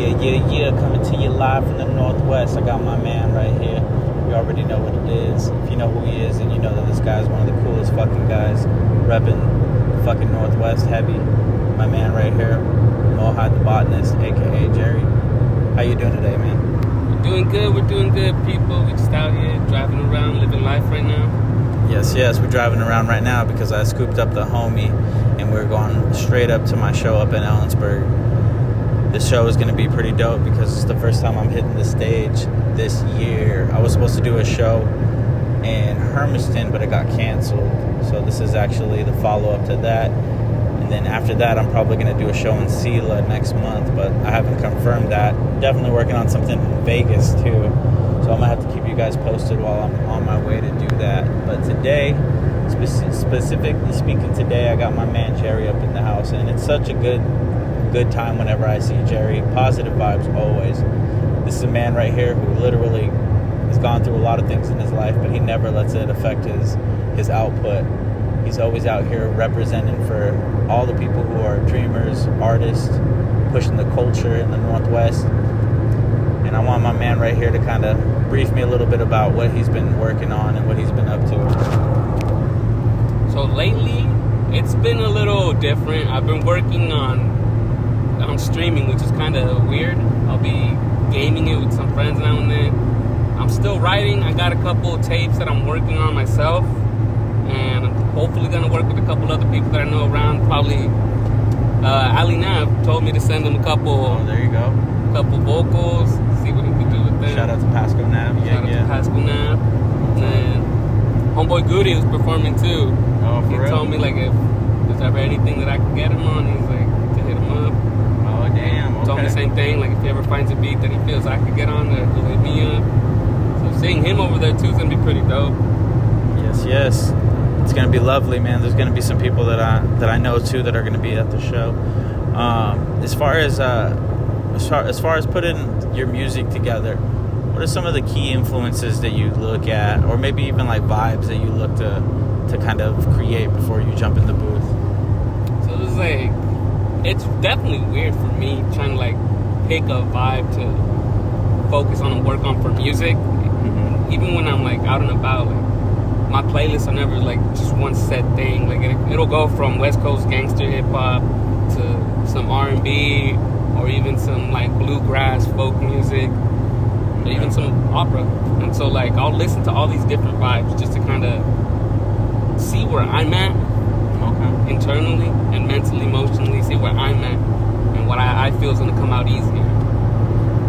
Yeah, coming to you live from the Northwest. I got my man right here. You already know what it is. If you know who he is, then you know that this guy's one of the coolest fucking guys repping fucking Northwest heavy. My man right here, Mohi The Botanist, aka Jerry. How you doing today, man? We're doing good, people. We just out here driving around, living life right now. Yes, we're driving around right now because I scooped up the homey and we're going straight up to my show up in Ellensburg. This show is going to be pretty dope because it's the first time I'm hitting the stage this year. I was supposed to do a show in Hermiston, but it got canceled. So this is actually the follow-up to that. And then after that, I'm probably going to do a show in Sela next month, but I haven't confirmed that. Definitely working on something in Vegas, too. So I'm going to have to keep you guys posted while I'm on my way to do that. But today, specifically speaking today, I got my man Jerry up in the house. And it's such a good time whenever I see Jerry. Positive vibes always. This is a man right here who literally has gone through a lot of things in his life, but he never lets it affect his output. He's always out here representing for all the people who are dreamers, artists, pushing the culture in the Northwest. And I want my man right here to kind of brief me a little bit about what he's been working on and what he's been up to. So lately, it's been a little different. I've been working on streaming, which is kind of weird. I'll be gaming it with some friends now and then. I'm still writing. I got a couple tapes that I'm working on myself, and I'm hopefully going to work with a couple other people that I know around. Probably Ali Nav told me to send him a couple. Oh, there you go. Couple vocals, see what he can do with them. Shout out to Pasco Nav. Shout out to Pasco Nav. And Homeboy Goody was performing too. Oh, for he real? told me like if there's ever anything that I could get him on, he's like to hit him up. Oh, damn. Okay. Told me the same thing, like if he ever finds a beat that he feels I could get on, he'll hit me up. So seeing him over there too is gonna be pretty dope. Yes. It's gonna be lovely, man. There's gonna be some people that I know too that are gonna be at the show. As far as putting your music together, what are some of the key influences that you look at, or maybe even like vibes that you look to kind of create before you jump in the booth? So it's definitely weird for me trying to like pick a vibe to focus on and work on for music. Mm-hmm. Even when I'm like out and about, like my playlists are never like just one set thing. Like it'll go from West Coast gangster hip hop to some R&B, or even some like bluegrass folk music, or even some opera. And so like I'll listen to all these different vibes just to kind of see where I'm at. Okay. Internally and mentally, emotionally, see where I'm at and what I feel is going to come out easier.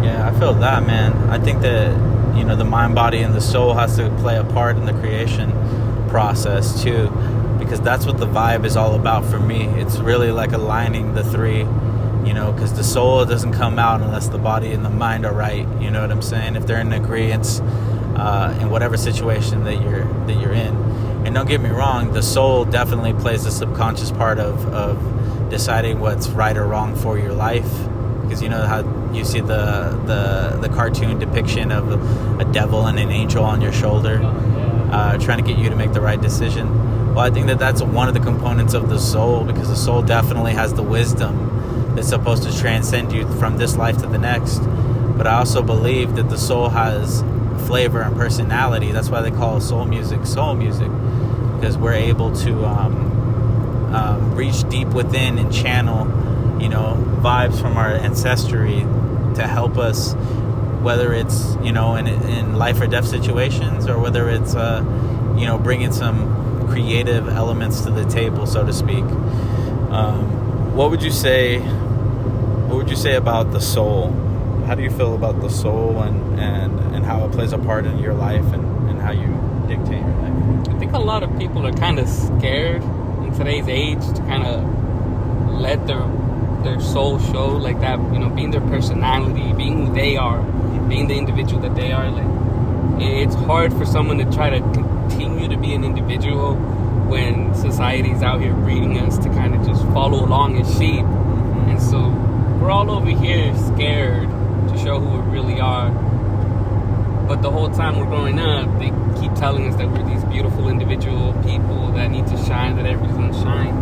Yeah, I feel that, man. I think that, the mind, body, and the soul has to play a part in the creation process too, because that's what the vibe is all about for me. It's really like aligning the three, because the soul doesn't come out unless the body and the mind are right. You know what I'm saying? If they're in agreement in whatever situation that you're in. And don't get me wrong, the soul definitely plays a subconscious part of deciding what's right or wrong for your life. Because you know how you see the cartoon depiction of a devil and an angel on your shoulder, trying to get you to make the right decision. Well, I think that's one of the components of the soul, because the soul definitely has the wisdom that's supposed to transcend you from this life to the next. But I also believe that the soul has flavor and personality. That's why they call soul music, because we're able to reach deep within and channel, vibes from our ancestry to help us, whether it's, in life or death situations, or whether it's, bringing some creative elements to the table, so to speak. What would you say about the soul? How do you feel about the soul and how it plays a part in your life and how you dictate your life? I think a lot of people are kind of scared in today's age to kind of let their soul show like that, being their personality, being who they are, being the individual that they are. Like, it's hard for someone to try to continue to be an individual when society's out here breeding us to kind of just follow along as sheep. Mm-hmm. And so we're all over here scared to show who we really are. But the whole time we're growing up, they keep telling us that we're these beautiful individual people that need to shine, that everybody's gonna shine.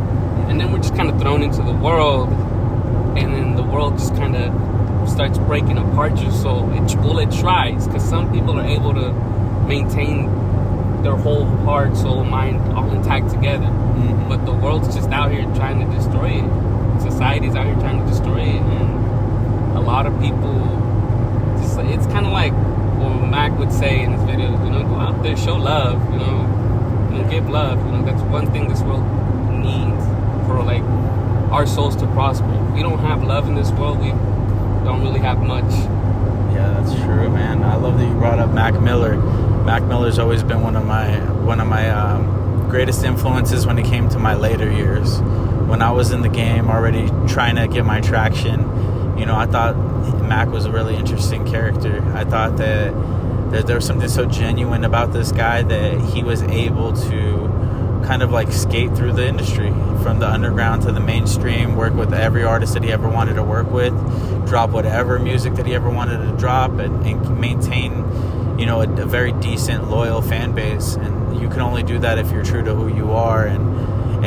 And then we're just kind of thrown into the world, and then the world just kind of starts breaking apart your soul. It tries, because some people are able to maintain their whole heart, soul, mind all intact together. Mm-hmm. But the world's just out here trying to destroy it. Society's out here trying to destroy it, and a lot of people just, it's kind of like what Mac would say in his videos, go out there, show love, give love. That's one thing this world needs for like our souls to prosper. If we don't have love in this world, we don't really have much. Yeah, that's true, man. I love that you brought up Mac Miller. Mac Miller's always been one of my greatest influences when it came to my later years. When I was in the game already trying to get my traction, I thought Mac was a really interesting character. I thought that there was something so genuine about this guy that he was able to kind of like skate through the industry from the underground to the mainstream, work with every artist that he ever wanted to work with, drop whatever music that he ever wanted to drop, and maintain, a very decent, loyal fan base. And you can only do that if you're true to who you are. And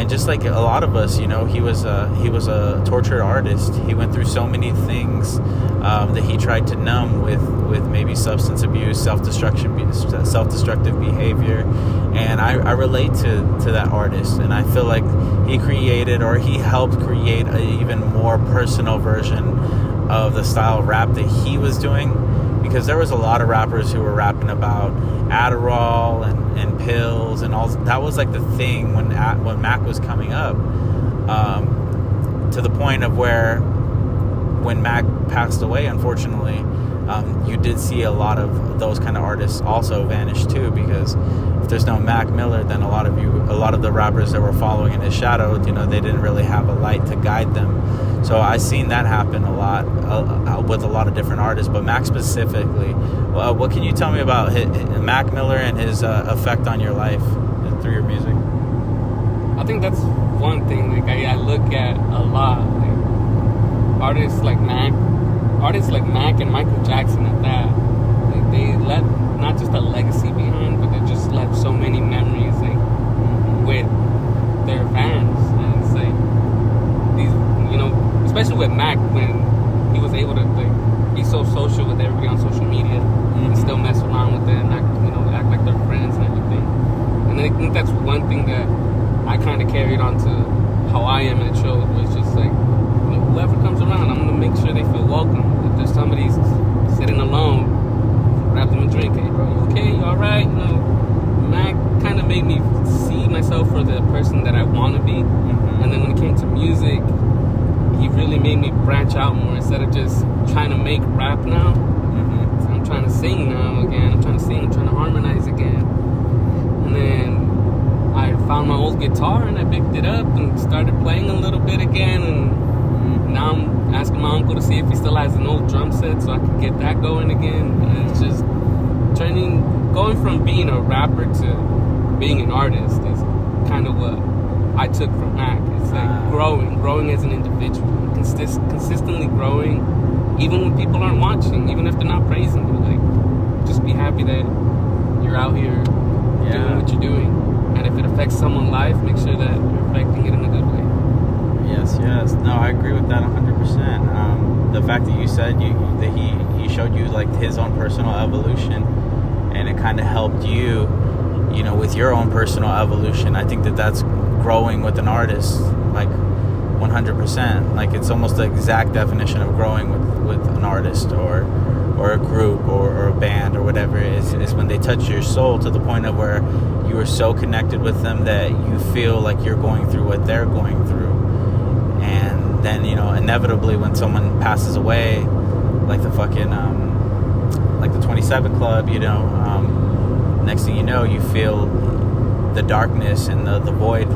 just like a lot of us, he was a tortured artist. He went through so many things that he tried to numb with maybe substance abuse, self-destructive behavior. And I relate to that artist, and I feel like he helped create an even more personal version of the style of rap that he was doing. Because there was a lot of rappers who were rapping about Adderall and pills and all. That was like the thing when Mac was coming up, to the point of where when Mac passed away, unfortunately, you did see a lot of those kind of artists also vanish too. Because if there's no Mac Miller, then a lot of the rappers that were following in his shadow, they didn't really have a light to guide them. So I've seen that happen a lot with a lot of different artists, but Mac specifically. What can you tell me about Mac Miller and his effect on your life through your music? I think that's one thing like I look at a lot. Like artists like Mac and Michael Jackson at that. Like they left not just a legacy behind, but they just left so many memories with their fans. And it's like these, especially with Mac, when he was able to be so social with everybody on social media and still mess around with them, act like they're friends and everything. And I think that's one thing that I kind of carried on to how I am at shows, was just like, whoever comes around, I'm gonna make sure they feel welcome. If there's somebody sitting alone, grab them a drink. Hey, bro, you okay? You all right? Mac kind of made me see myself for the person that I want to be. And then when it came to music, he really made me branch out more. Instead of just trying to make rap now, I'm trying to sing now again. I'm trying to harmonize again. And then I found my old guitar and I picked it up and started playing a little bit again. And now I'm asking my uncle to see if he still has an old drum set so I can get that going again. And it's just going from being a rapper to being an artist is kind of what I took from Mac. It's like growing as an individual, consistently growing, even when people aren't watching, even if they're not praising you. Like, just be happy that you're out here doing what you're doing, and if it affects someone's life, make sure that you're affecting it in a good way. Yes. No, I agree with that 100%. The fact that you said that he showed you like his own personal evolution, and it kind of helped you, with your own personal evolution. I think that's growing with an artist, like 100%. Like it's almost the exact definition of growing with an artist or a group or a band or whatever it is when they touch your soul to the point of where you are so connected with them that you feel like you're going through what they're going through. And then inevitably when someone passes away, like the fucking like the 27 Club, next thing you know, you feel the darkness and the void,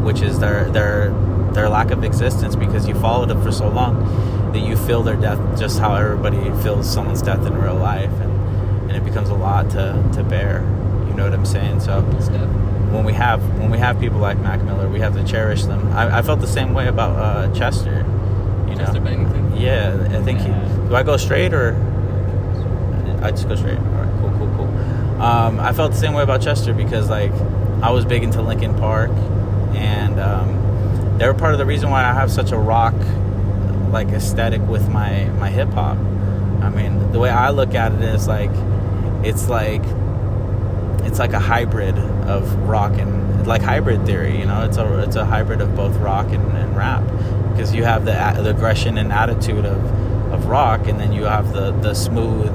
which is their lack of existence, because you followed them for so long that you feel their death just how everybody feels someone's death in real life, and it becomes a lot to bear. You know what I'm saying? So when we have people like Mac Miller, we have to cherish them. I felt the same way about Chester. Chester Bennington. Yeah, I think do I go straight or I just go straight? All right, cool. I felt the same way about Chester because like I was big into Linkin Park, and they were part of the reason why I have such a rock like aesthetic with my hip hop. I mean, the way I look at it is like it's like a hybrid of rock and like hybrid theory. You know, it's a hybrid of both rock and rap, because you have the aggression and attitude of rock, and then you have the smooth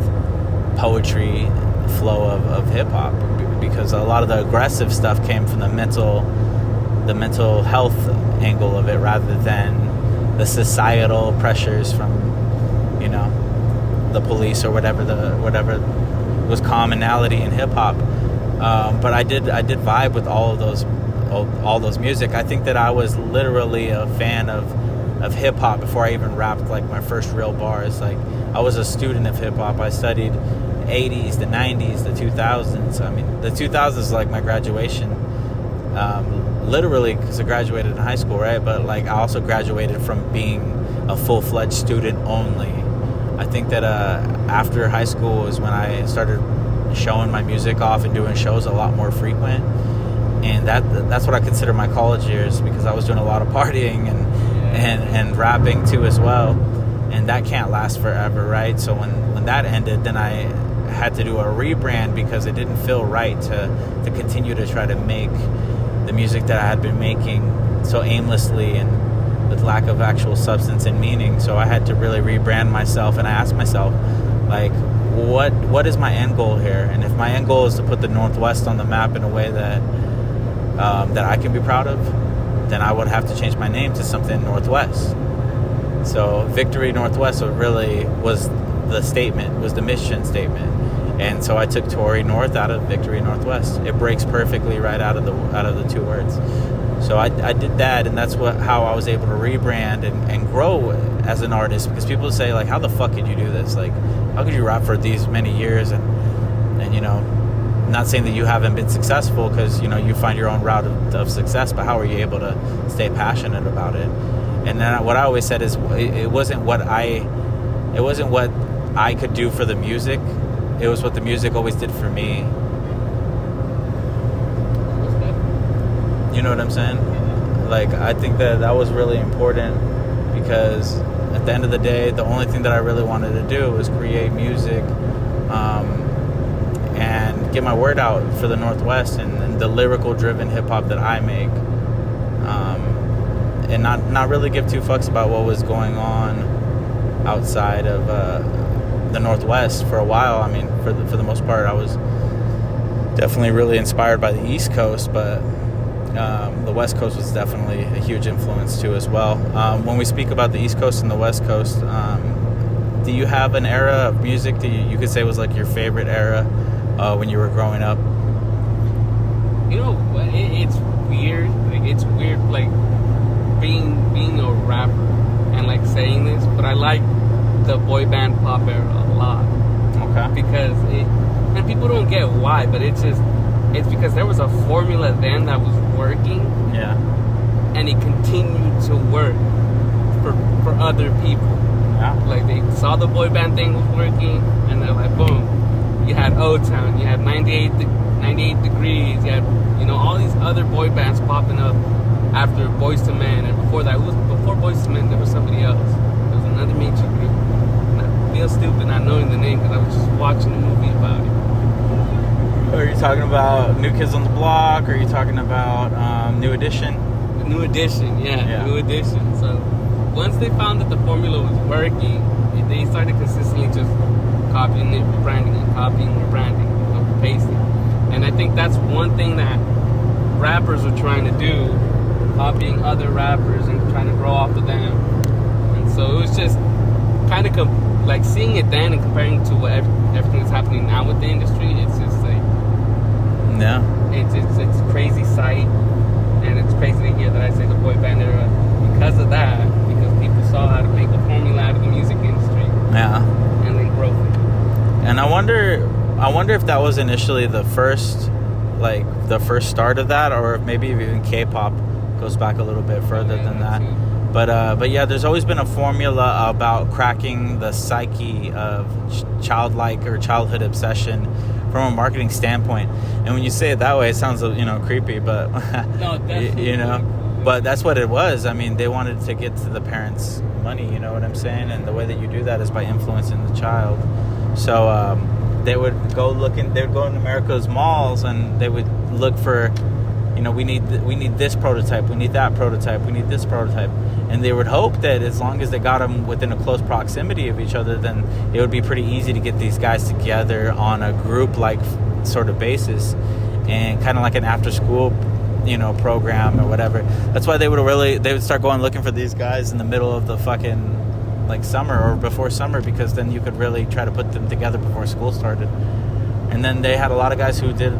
poetry flow of hip hop, because a lot of the aggressive stuff came from the mental health angle of it, rather than the societal pressures from, you know, the police or whatever was commonality in hip hop. But I did vibe with all those music. I think that I was literally a fan of hip hop before I even rapped like my first real bars. Like, I was a student of hip hop. I studied the 80s, the 90s, the 2000s. I mean, the 2000s is like my graduation, literally, because I graduated in high school, right? But like, I also graduated from being a full-fledged student only. I think that after high school is when I started showing my music off and doing shows a lot more frequent, and that's what I consider my college years, because I was doing a lot of partying and rapping too as well, and that can't last forever, right? So when that ended, then I had to do a rebrand, because it didn't feel right to continue to try to make the music that I had been making so aimlessly and with lack of actual substance and meaning. So I had to really rebrand myself, and I asked myself, like, what is my end goal here? And if my end goal is to put the Northwest on the map in a way that I can be proud of, then I would have to change my name to something Northwest. So Victory Northwest really was the statement, was the mission statement. And so I took Tory North out of Victory Northwest. It breaks perfectly right out of the two words. So I did that, and that's how I was able to rebrand and grow as an artist. Because people say, like, how the fuck could you do this? Like, how could you rap for these many years? And you know, not saying that you haven't been successful, because, you know, you find your own route of success, but how are you able to stay passionate about it? And then what I always said is, it wasn't what I could do for the music. It was what the music always did for me. You know what I'm saying? Like, I think that was really important, because at the end of the day, the only thing that I really wanted to do was create music, and get my word out for the Northwest, and the lyrical driven hip hop that I make, and not really give two fucks about what was going on outside of the Northwest for a while. I mean, for the most part, I was definitely really inspired by the East Coast, but the West Coast was definitely a huge influence too as well. When we speak about the East Coast and the West Coast, do you have an era of music that you could say was like your favorite era when you were growing up? You know, it's weird. Like, it's weird, like being a rapper and like saying this, but I like the boy band pop era a lot. Okay. Because and people don't get why, but it's because there was a formula then that was working. Yeah. And it continued to work for other people. Yeah. Like, they saw the boy band thing was working, and they're like, boom. You had O-Town, you had 98 Degrees, you had, you know, all these other boy bands popping up after Boyz II Men, and before Boyz II Men, there was somebody else. There was another major group. And I feel stupid not knowing the name, because I was just watching a movie about it. Are you talking about New Kids on the Block? Or are you talking about New Edition? New Edition, yeah, New Edition. So once they found that the formula was working, they started consistently just copying it, rebranding it, copying, rebranding, you know, pasting. And I think that's one thing that rappers are trying to do, copying other rappers and trying to grow off of them. And so it was just kind of like seeing it then and comparing to what everything that's happening now with the industry. It's just like, yeah, it's a crazy sight, and it's crazy to hear that I say the boy band era because of that, because people saw how to make a formula out of the music industry. Yeah. And then grow it. And I wonder if that was initially the first start of that, or if maybe even K-pop goes back a little bit further than that. But yeah, there's always been a formula about cracking the psyche of childlike or childhood obsession from a marketing standpoint. And when you say it that way, it sounds, you know, creepy, but no, definitely. you know, But that's what it was. I mean, they wanted to get to the parents' money, you know what I'm saying? And the way that you do that is by influencing the child. So they would go in America's malls and they would look for, you know, we need this prototype, we need that prototype, we need this prototype. And they would hope that as long as they got them within a close proximity of each other, then it would be pretty easy to get these guys together on a group-like sort of basis, and kind of like an after-school, you know, program or whatever. That's why they would start going looking for these guys in the middle of the fucking like summer or before summer, because then you could really try to put them together before school started. And then they had a lot of guys who did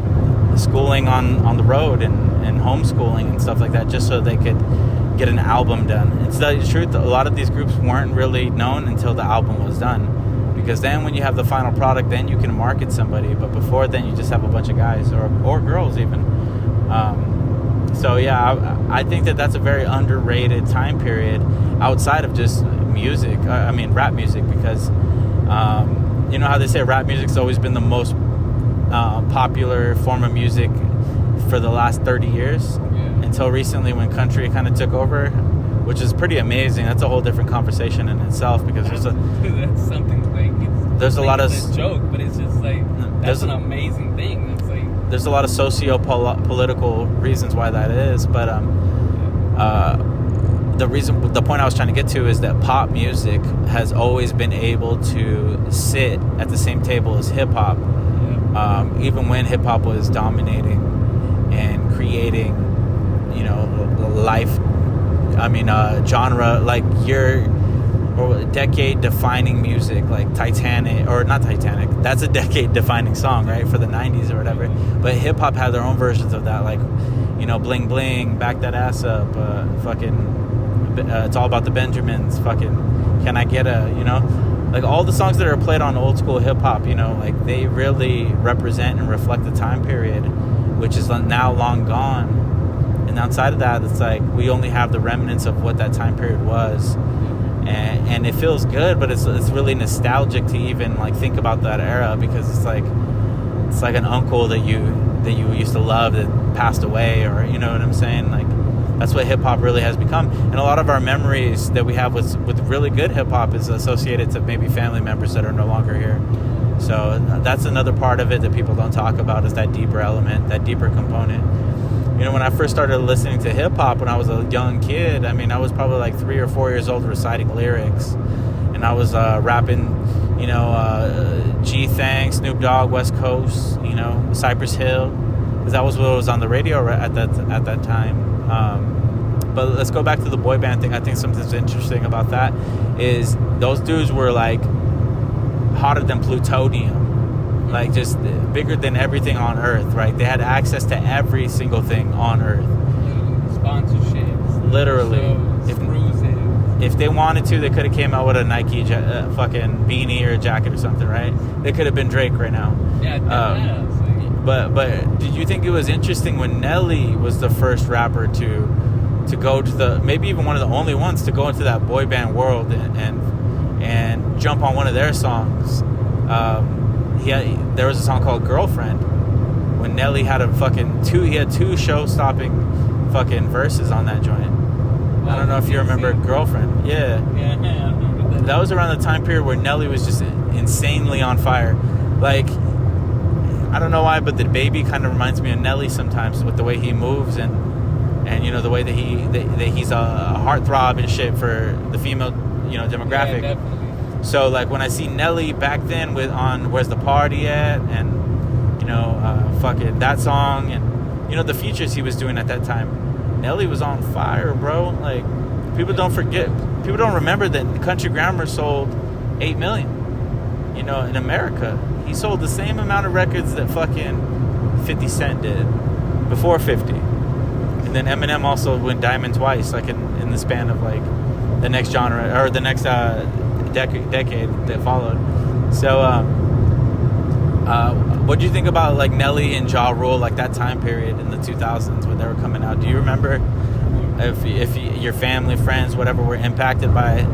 schooling on the road and homeschooling and stuff like that, just so they could get an album done. And to tell you the truth, a lot of these groups weren't really known until the album was done, because then when you have the final product, then you can market somebody. But before then, you just have a bunch of guys or girls even. So yeah, I think that that's a very underrated time period outside of just music. I mean rap music, because you know how they say rap music's always been the most popular form of music for the last 30 years, until recently when country kind of took over, which is pretty amazing. That's a whole different conversation in itself, because that's something like there's a lot of a joke, but it's just like that's an amazing thing. It's like there's a lot of socio-political reasons why that is, but the point I was trying to get to is that pop music has always been able to sit at the same table as hip hop, even when hip hop was dominating and creating, you know, genre like decade defining music, like Titanic, or not Titanic, that's a decade defining song, right, for the 90s or whatever. But hip hop had their own versions of that, like, you know, Bling Bling, Back That Ass Up, It's All About the Benjamins, fucking Can I Get A, you know, like all the songs that are played on old school hip hop, you know, like they really represent and reflect the time period, which is now long gone. And outside of that, it's like we only have the remnants of what that time period was. And it feels good, but it's really nostalgic to even like think about that era, because it's like an uncle that you used to love that passed away, or you know what I'm saying? Like that's what hip hop really has become. And a lot of our memories that we have with really good hip hop is associated to maybe family members that are no longer here. So that's another part of it that people don't talk about, is that deeper element, that deeper component. You know, when I first started listening to hip-hop when I was a young kid, I mean, I was probably like 3 or 4 years old reciting lyrics. And I was rapping, you know, G-Thang, Snoop Dogg, West Coast, you know, Cypress Hill. Because that was what was on the radio at that time. But let's go back to the boy band thing. I think something's interesting about that is those dudes were like hotter than plutonium. Like just bigger than everything on Earth, right? They had access to every single thing on Earth. Sponsorships. Literally. Shows, if they wanted to, they could have came out with a Nike fucking beanie or a jacket or something, right? They could have been Drake right now. Yeah. But did you think it was interesting when Nelly was the first rapper to go to maybe even one of the only ones to go into that boy band world and jump on one of their songs? There was a song called Girlfriend when Nelly had he had two show-stopping fucking verses on that joint. I don't know if you remember Girlfriend. Yeah, I remember that. That was around the time period where Nelly was just insanely on fire. Like, I don't know why, but the baby kind of reminds me of Nelly sometimes with the way he moves and you know, the way that he's a heartthrob and shit for the female, you know, demographic. Yeah, definitely. So like when I see Nelly back then on Where's the Party At, and you know, fucking that song, and you know the features he was doing at that time, Nelly was on fire, bro. Like people don't remember that Country Grammar sold 8 million, you know, in America. He sold the same amount of records that fucking 50 Cent did before 50. And then Eminem also went diamond twice, like in the span of like the next genre or the next decade that followed. So what do you think about like Nelly and Ja Rule, like that time period in the 2000s when they were coming out? Do you remember if your family, friends, whatever, were impacted by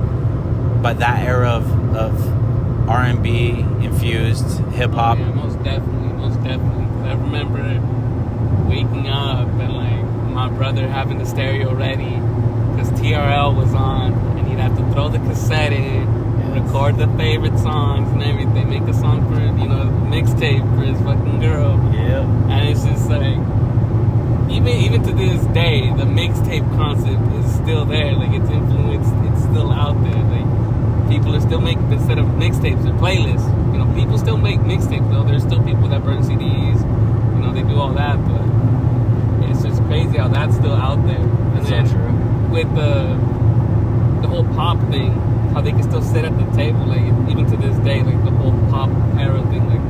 that era of R&B infused hip hop? Yeah, most definitely. I remember waking up and like my brother having the stereo ready because TRL was on, and he'd have to throw the cassette in, record the favorite songs and everything, make a song for, mixtape for his fucking girl. Yeah. And it's just like, even to this day, the mixtape concept is still there. Like, it's influenced, it's still out there. Like, people are still making, instead of mixtapes, they're playlists. People still make mixtapes, though. There's still people that burn CDs. They do all that, but it's just crazy how that's still out there. And That's then so true. with the whole pop thing, how they can still sit at the table, like, even to this day, like, the whole pop era thing, like,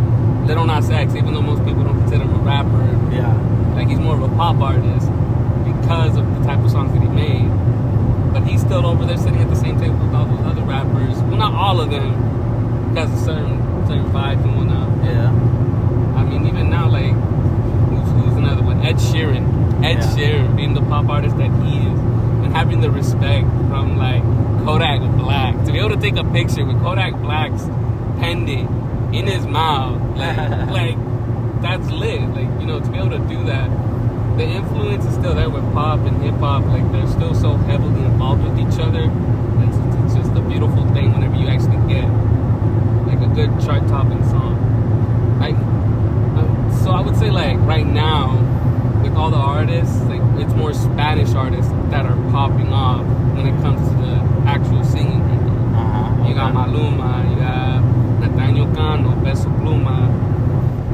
Lil Nas X, even though most people don't consider him a rapper, Yeah. like, he's more of a pop artist because of the type of songs that he made. But he's still over there sitting at the same table with all those other rappers. Well, not all of them, because of certain vibes and whatnot. Yeah. I mean, even now, like, who's another one? Ed Sheeran. Ed Sheeran being the pop artist that he is, and having the respect from, like, Kodak Black. To be able to take a picture with Kodak Black's pendant in his mouth, like that's lit. Like, to be able to do that. The influence is still there with pop and hip hop. Like, they're still so heavily involved with each other. It's just a beautiful thing whenever you actually get like a good chart topping song. Like, so I would say, like, right now with all the artists, like, it's more Spanish artists that are popping off when it comes to the actual singing. You got Maluma, you have Nathaniel Cano, Peso Pluma,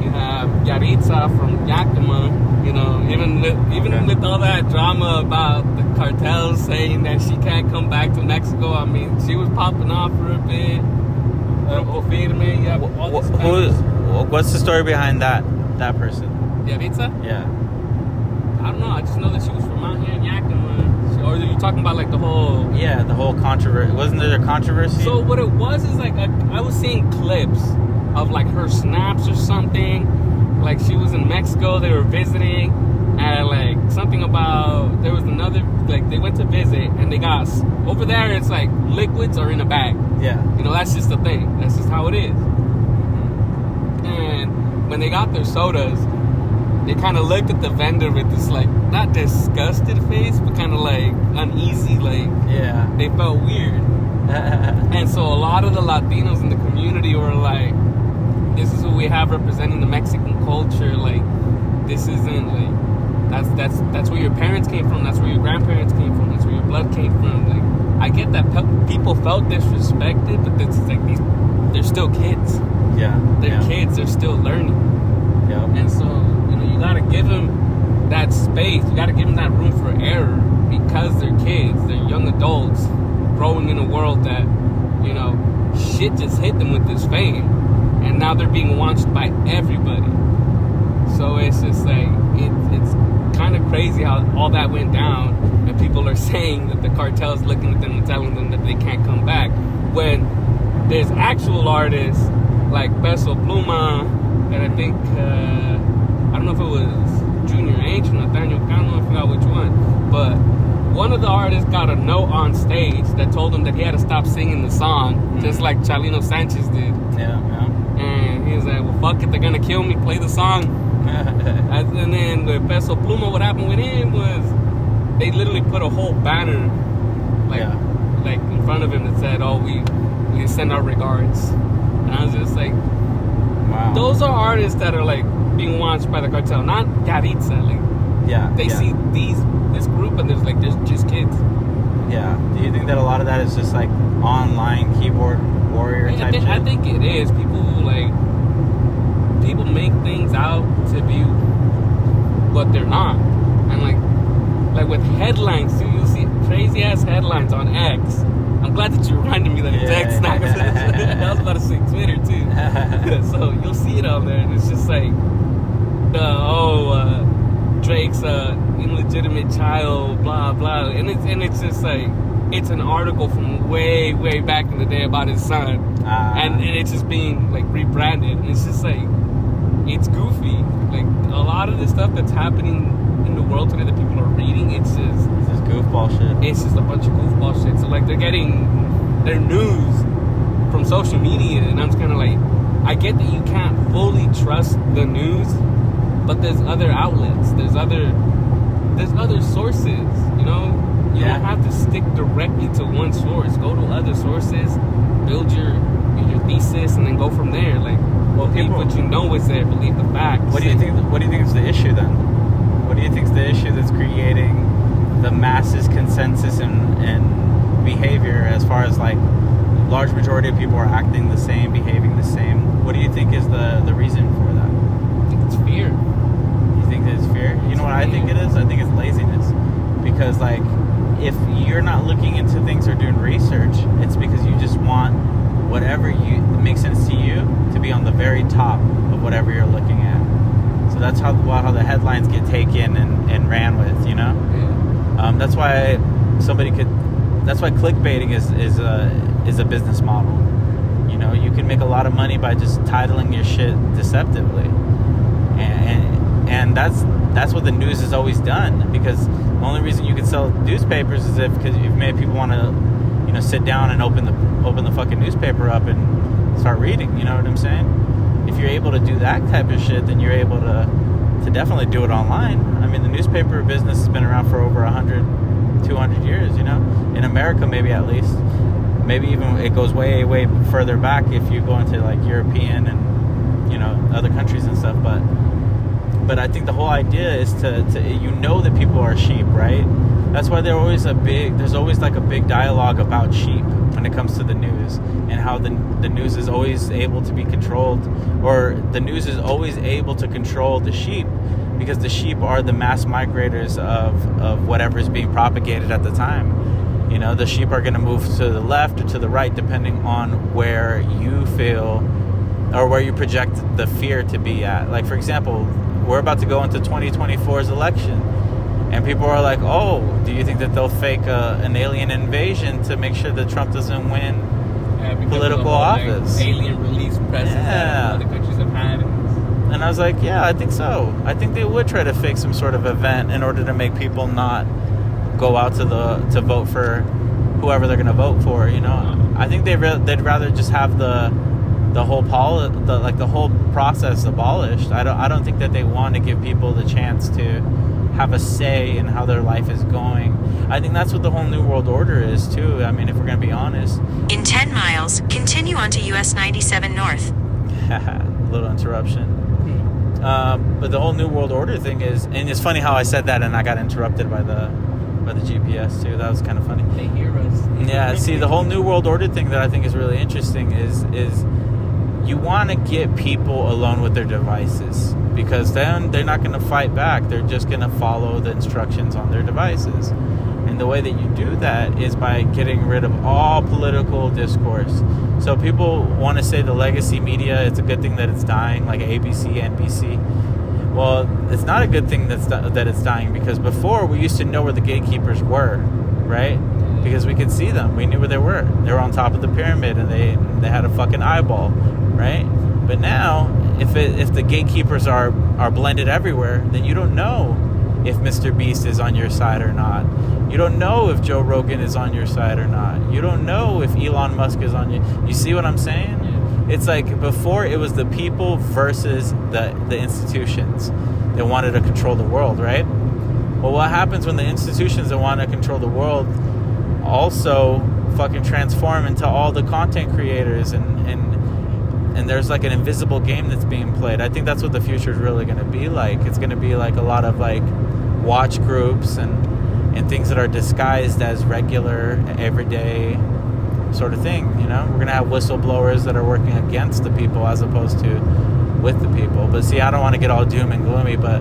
you have Yaritza from Yakima. Even with all that drama about the cartels saying that she can't come back to Mexico, I mean, she was popping off for a bit. What's the story behind that person? Yaritza? Yeah. I don't know. I just know that she was from out here in Yakima. Or are you talking about, like, the whole... Yeah, the whole controversy. Wasn't there a controversy? So what it was is, like, I was seeing clips of, like, her snaps or something. Like, she was in Mexico. They were visiting. And, like, something about... There was another... Like, they went to visit. And they got... Over there, it's, like, liquids are in a bag. Yeah. That's just the thing. That's just how it is. And when they got their sodas... They kind of looked at the vendor with this, like, not disgusted face, but kind of, like, uneasy, like, yeah, they felt weird. And so a lot of the Latinos in the community were like, this is what we have representing the Mexican culture, like, this isn't, like, that's where your parents came from, that's where your grandparents came from, that's where your blood came from. Like, I get that people felt disrespected, but it's like, they're still kids. Yeah. They're kids, they're still learning. Yeah. And so, you gotta give them that space. You gotta give them that room for error because they're kids. They're young adults growing in a world that, shit just hit them with this fame. And now they're being watched by everybody. So it's just like, it's kind of crazy how all that went down. And people are saying that the cartel's looking at them and telling them that they can't come back. When there's actual artists like Peso Pluma, and I think... I don't know if it was Junior H or Nathaniel Cano, I forgot which one. But one of the artists got a note on stage that told him that he had to stop singing the song, just like Chalino Sanchez did. Yeah. And he was like, well, fuck it, they're gonna kill me, play the song. And then with Peso Pluma, what happened with him was they literally put a whole banner like in front of him that said, oh, we send our regards. And I was just like, wow. Those are artists that are, like, being watched by the cartel, not Yaritza. Like, they see this group and there's just kids. Yeah. Do you think that a lot of that is just like online keyboard warrior type shit? I think it is. People make things out to be what they're not, and like with headlines too. You'll see crazy ass headlines on X. I'm glad that you reminded me that it's X now. I was about to say Twitter too. So you'll see it on there, and it's just like, Drake's illegitimate child, blah blah, and it's just like, it's an article from way back in the day about his son, and it's just being like rebranded, and it's just like, it's goofy. Like, a lot of the stuff that's happening in the world today that people are reading, it's just goofball shit. It's just a bunch of goofball shit. So, like, they're getting their news from social media, and I'm just kind of like, I get that you can't fully trust the news, but there's other outlets, there's other there's other sources, you know? You don't have to stick directly to one source. Go to other sources, build your thesis, and then go from there. Like, believe what you know is there. Believe the facts. What do you think? What do you think is the issue then? What do you think is the issue that's creating the masses' consensus and behavior, as far as like large majority of people are acting the same, behaving the same? What do you think is the reason for that? I think it's fear. You think it's fear? You know what I think it is? I think it's laziness. Because like, if you're not looking into things or doing research, it's because you just want whatever makes sense to you to be on the very top of whatever you're looking at. So that's how the headlines get taken and ran with, you know? Yeah. That's why clickbaiting is a business model. You know, you can make a lot of money by just titling your shit deceptively. And that's what the news has always done, because the only reason you can sell newspapers is because you've made people want to, you know, sit down and open the fucking newspaper up and start reading. You know what I'm saying? If you're able to do that type of shit, then you're able to definitely do it online. I mean, the newspaper business has been around for over 100, 200 years. You know, in America, maybe at least, maybe even it goes way, way further back if you go into like European and, you know, other countries and stuff, But I think the whole idea is to you know that people are sheep, right? That's why there's always like a big dialogue about sheep when it comes to the news, and how the news is always able to be controlled, or the news is always able to control the sheep, because the sheep are the mass migrators of whatever is being propagated at the time. You know, the sheep are going to move to the left or to the right depending on where you feel or where you project the fear to be at. Like, for example, we're about to go into 2024's election, and people are like, oh, do you think that they'll fake an alien invasion to make sure that Trump doesn't win political office? Like, alien release presses that other countries have had. And I was like, yeah, I think so. I think they would try to fake some sort of event in order to make people not go out to vote for whoever they're going to vote for, you know? I think they'd rather just have the whole the whole process abolished. I don't think that they want to give people the chance to have a say in how their life is going. I think that's what the whole New World Order is too. I mean, if we're going to be honest. In 10 miles, continue onto US 97 North. Little interruption. But the whole New World Order thing is, and it's funny how I said that and I got interrupted by the GPS too. That was kind of funny. They hear us. Yeah, see, the whole New World Order thing that I think is really interesting is you want to get people alone with their devices, because then they're not going to fight back. They're just going to follow the instructions on their devices. And the way that you do that is by getting rid of all political discourse. So people want to say the legacy media, it's a good thing that it's dying, like ABC, NBC. Well, it's not a good thing that it's dying, because before we used to know where the gatekeepers were, right? Because we could see them. We knew where they were. They were on top of the pyramid, and they had a fucking eyeball, right? But now, if the gatekeepers are blended everywhere, then you don't know if Mr. Beast is on your side or not. You don't know if Joe Rogan is on your side or not. You don't know if Elon Musk is on you. You see what I'm saying? Yeah. It's like before it was the people versus the institutions that wanted to control the world, right? Well, what happens when the institutions that want to control the world also fucking transform into all the content creators, and there's like an invisible game that's being played? I think that's what the future is really going to be like. It's going to be like a lot of like watch groups and things that are disguised as regular, everyday sort of thing, you know? We're going to have whistleblowers that are working against the people as opposed to with the people. But see, I don't want to get all doom and gloomy, but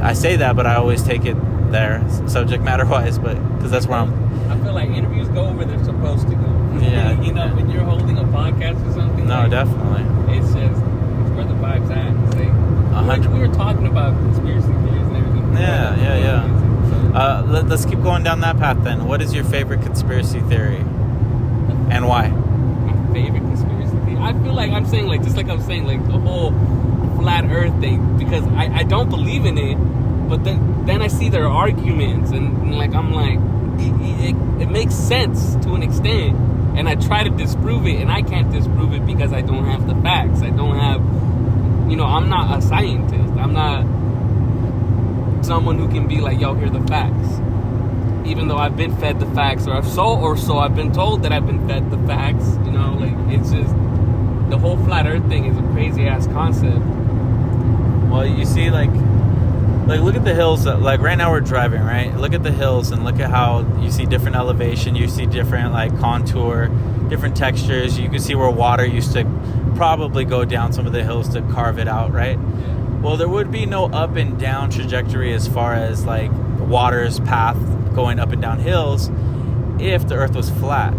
I say that, but I always take it there, subject matter-wise, but because that's where I feel like interviews go where they're supposed to go. Yeah. You know, when you're holding a podcast or something. No, like, definitely. It's where the vibe's at. We were talking about conspiracy theories and everything. Yeah. Let's keep going down that path then. What is your favorite conspiracy theory? And why? My favorite conspiracy theory? I feel like I'm saying, like, just like I'm saying, like, the whole flat earth thing. Because I don't believe in it, but then I see their arguments, and like, I'm like, it makes sense to an extent. And I try to disprove it, and I can't disprove it because I don't have the facts. I don't have, I'm not a scientist. I'm not someone who can be like, yo, here are the facts. Even though I've been fed the facts, or I've been told that I've been fed the facts, you know, like, it's just, the whole flat earth thing is a crazy ass concept. Well, you see, like look at the hills. Like right now we're driving, right? Look at the hills and look at how you see different elevation. You see different like contour, different textures. You can see where water used to probably go down some of the hills to carve it out, right? Yeah. Well, there would be no up and down trajectory as far as like water's path going up and down hills if the earth was flat.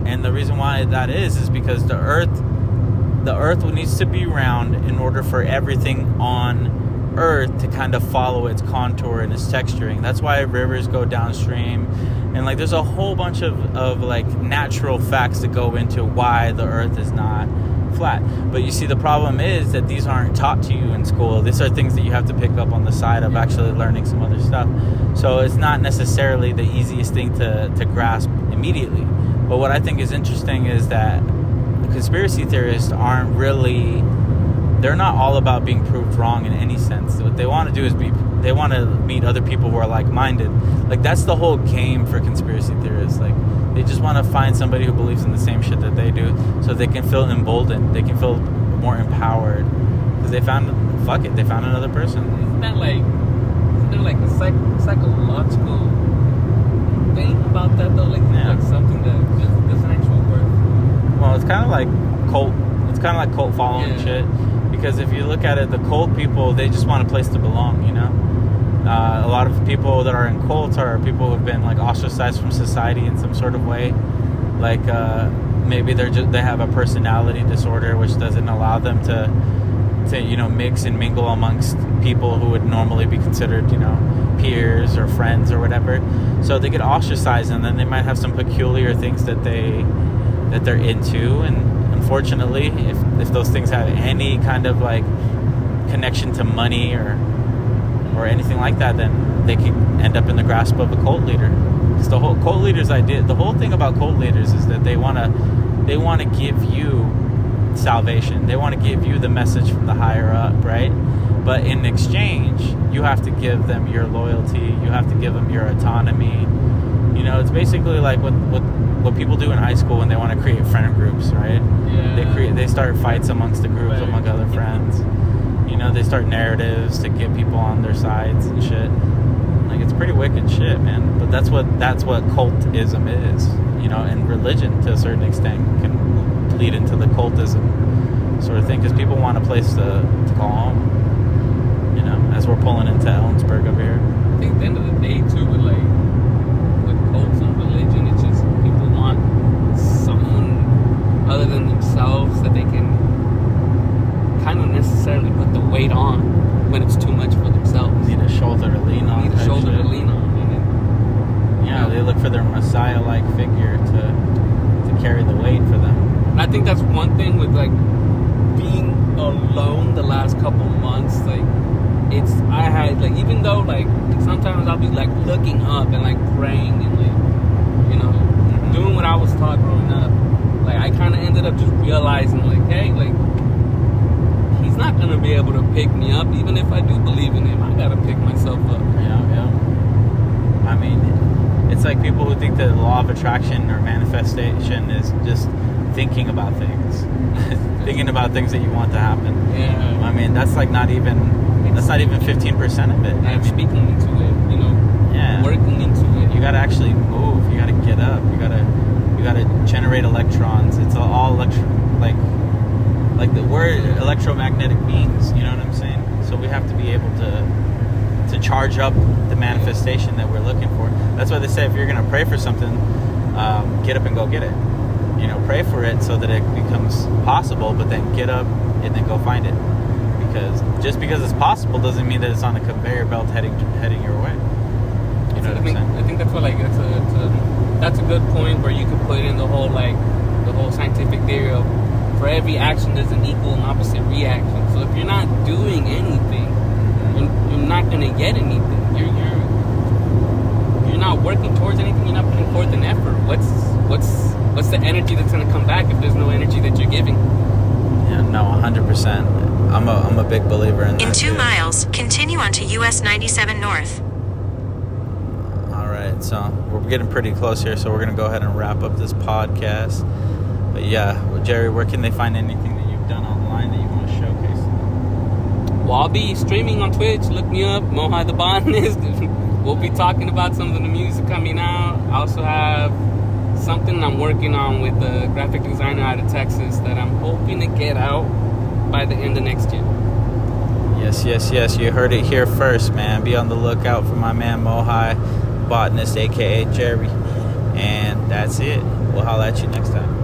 And the reason why that is because the earth needs to be round in order for everything on earth to kind of follow its contour and its texturing. That's why rivers go downstream, and like there's a whole bunch of like natural facts that go into why the earth is not flat. But you see, the problem is that these aren't taught to you in school. These are things that you have to pick up on the side of actually learning some other stuff. So it's not necessarily the easiest thing to grasp immediately. But what I think is interesting is that conspiracy theorists aren't really, they're not all about being proved wrong in any sense. What they want to do is they want to meet other people who are like-minded. Like, that's the whole game for conspiracy theorists. Like, they just want to find somebody who believes in the same shit that they do, so they can feel emboldened, they can feel more empowered, because they found another person. Isn't there like a psychological thing about that though? Like, yeah. Like something that just doesn't actually work. Well, it's kind of like cult. It's kind of like cult following shit. Because if you look at it, the cult people, they just want a place to belong, you know? A lot of people that are in cults are people who have been like ostracized from society in some sort of way. Like maybe they have a personality disorder which doesn't allow them to you know, mix and mingle amongst people who would normally be considered, you know, peers or friends or whatever. So they get ostracized, and then they might have some peculiar things that they're into, and unfortunately, if those things have any kind of like connection to money or anything like that, then they can end up in the grasp of a cult leader. Because the whole cult leaders idea, the whole thing about cult leaders is that they want to give you salvation. They want to give you the message from the higher up, right? But in exchange, you have to give them your loyalty. You have to give them your autonomy. You know, it's basically like what people do in high school when they want to create friend groups, right? Yeah. They start fights amongst the groups, among other friends. You know, they start narratives to get people on their sides and shit. Like, it's pretty wicked shit, man. But that's what cultism is, you know, and religion to a certain extent can lead into the cultism sort of thing, because people want a place to call home, you know, as we're pulling into Ellensburg over here. I think at the end of the day, too, with cults and religion, it's just people want someone other than themselves that they can kind of necessarily put the weight on when it's too much for themselves. Need a shoulder to lean on. Need a shoulder to lean on. And yeah, they look for their Messiah-like figure to carry the weight for them. And I think that's one thing with like being alone the last couple months. Like, I had like, even though like sometimes I'll be like looking up and like praying and like, you know, doing what I was taught growing up. Like, I kind of ended up just realizing like, hey, like, he's not gonna be able to pick me up. Even if I do believe in him, I gotta pick myself up. Yeah. I mean, it's like people who think that the law of attraction or manifestation is just thinking about things. Thinking about things that you want to happen. Yeah. I mean, that's like not even 15% of it. I'm speaking into it, you know. Yeah. Working into it. You gotta actually move. You gotta get up. You gotta generate electrons. It's all like the word electromagnetic beings. You know what I'm saying? So we have to be able to charge up the manifestation that we're looking for. That's why they say if you're gonna pray for something, get up and go get it. You know, pray for it so that it becomes possible, but then get up and then go find it. Because just because it's possible doesn't mean that it's on a conveyor belt heading your way. You know what I'm saying? I think that's what like that's a good point where you could put in the whole scientific theory of for every action there's an equal and opposite reaction. So if you're not doing anything, you're not gonna get anything. You're not working towards anything. You're not putting forth an effort. What's the energy that's gonna come back if there's no energy that you're giving? Yeah, no, 100%. I'm a big believer in that. In 2 too. miles, continue onto US 97 North. All right, so we're getting pretty close here, so we're gonna go ahead and wrap up this podcast. But yeah, well, Jerry, where can they find anything that you've done online that you want to showcase? Well, I'll be streaming on Twitch. Look me up, Mohi The Botanist. We'll be talking about some of the music coming out. I also have something I'm working on with a graphic designer out of Texas that I'm hoping to get out by the end of next year. Yes. You heard it here first, man. Be on the lookout for my man Mohi Botanist, aka Jerry. And that's it. We'll holler at you next time.